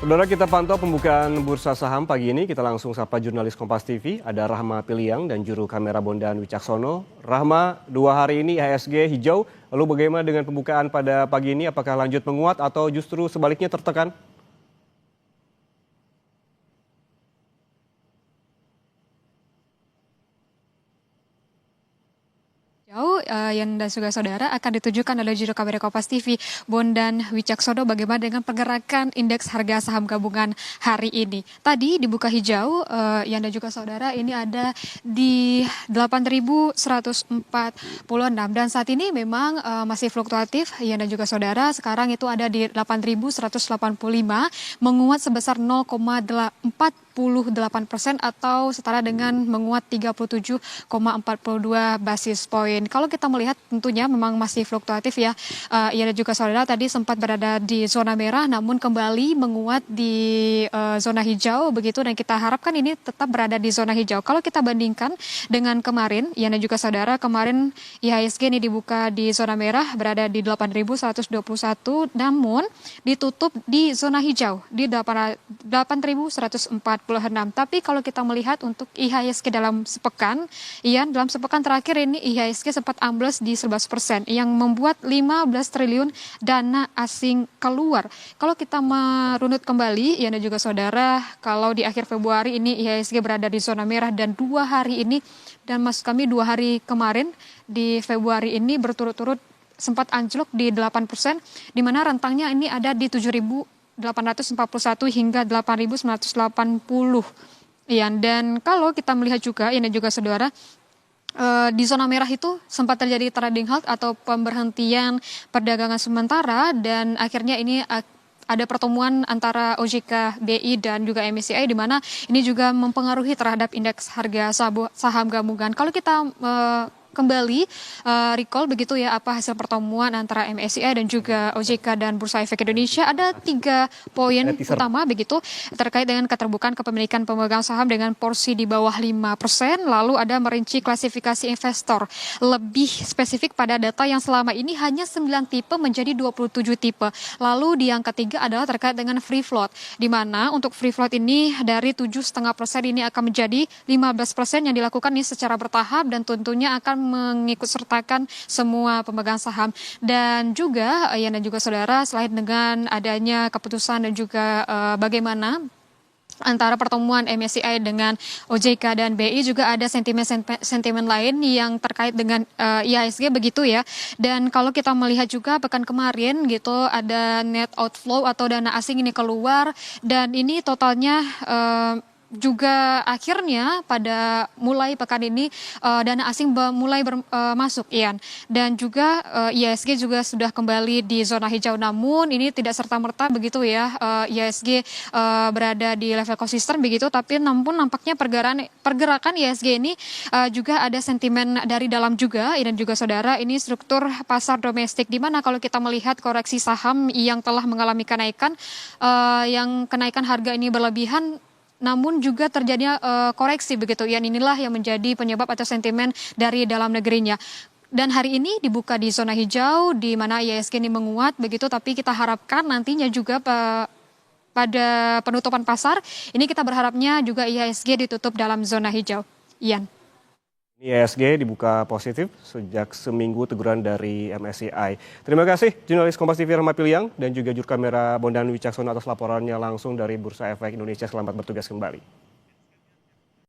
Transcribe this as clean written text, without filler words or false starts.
Saudara, kita pantau pembukaan bursa saham pagi ini. Kita langsung sapa jurnalis Kompas TV, ada Rahma Piliang dan juru kamera Bondan Wicaksono. Rahma, 2 hari ini IHSG hijau. Lalu bagaimana dengan pembukaan pada pagi ini? Apakah lanjut menguat atau justru sebaliknya tertekan? Yang dan juga saudara akan ditujukan oleh juru kamera Kompas TV Bondan Wicaksono bagaimana dengan pergerakan indeks harga saham gabungan hari ini. Tadi dibuka hijau, yang dan juga saudara ini ada di 8.146 dan saat ini memang masih fluktuatif yang dan juga saudara. Sekarang itu ada di 8.185 menguat sebesar 0,48% atau setara dengan menguat 37,42 basis poin. Kalau kita melihat tentunya memang masih fluktuatif ya. Dan juga saudara tadi sempat berada di zona merah namun kembali menguat di zona hijau begitu, dan kita harapkan ini tetap berada di zona hijau. Kalau kita bandingkan dengan kemarin, dan juga saudara, kemarin IHSG ini dibuka di zona merah berada di 8.121 namun ditutup di zona hijau di 8.146. Tapi kalau kita melihat untuk IHSG dalam sepekan, dalam sepekan terakhir ini IHSG sempat ambles di 11% yang membuat 15 triliun dana asing keluar. Kalau kita merunut kembali, dan juga saudara, kalau di akhir Februari ini IHSG berada di zona merah dan 2 hari ini, dan maksud kami 2 hari kemarin di Februari ini berturut-turut sempat anjlok di 8%, di mana rentangnya ini ada di 7.841 hingga 8.980. Dan kalau kita melihat juga, dan juga saudara, di zona merah itu sempat terjadi trading halt atau pemberhentian perdagangan sementara, dan akhirnya ini ada pertemuan antara OJK, BI dan juga MSCI di mana ini juga mempengaruhi terhadap indeks harga saham gabungan. Kalau kita kembali recall begitu ya apa hasil pertemuan antara MSCI dan juga OJK dan Bursa Efek Indonesia, ada 3 poin utama begitu terkait dengan keterbukaan kepemilikan pemegang saham dengan porsi di bawah 5%, lalu ada merinci klasifikasi investor lebih spesifik pada data yang selama ini hanya 9 tipe menjadi 27 tipe. Lalu di yang ketiga adalah terkait dengan free float, di mana untuk free float ini dari 7,5% ini akan menjadi 15% yang dilakukan ini secara bertahap dan tentunya akan mengikut sertakan semua pemegang saham. Dan juga dan juga saudara, selain dengan adanya keputusan dan juga bagaimana antara pertemuan MSCI dengan OJK dan BI, juga ada sentimen lain yang terkait dengan IHSG begitu ya. Dan kalau kita melihat juga pekan kemarin gitu ada net outflow atau dana asing ini keluar, dan ini totalnya juga akhirnya pada mulai pekan ini dana asing mulai masuk, dan juga IHSG juga sudah kembali di zona hijau, namun ini tidak serta-merta begitu ya IHSG berada di level konsisten begitu, tapi namun nampaknya pergerakan IHSG ini juga ada sentimen dari dalam juga, dan juga saudara, ini struktur pasar domestik di mana kalau kita melihat koreksi saham yang telah mengalami kenaikan, yang kenaikan harga ini berlebihan namun juga terjadinya koreksi begitu, inilah yang menjadi penyebab atau sentimen dari dalam negerinya. Dan hari ini dibuka di zona hijau di mana IHSG ini menguat begitu, tapi kita harapkan nantinya juga pada penutupan pasar ini kita berharapnya juga IHSG ditutup dalam zona hijau. IHSG dibuka positif sejak seminggu teguran dari MSCI. Terima kasih jurnalis Kompas TV Rahma Piliang dan juga juru kamera Bondan Wicaksono atas laporannya langsung dari Bursa Efek Indonesia. Selamat bertugas kembali.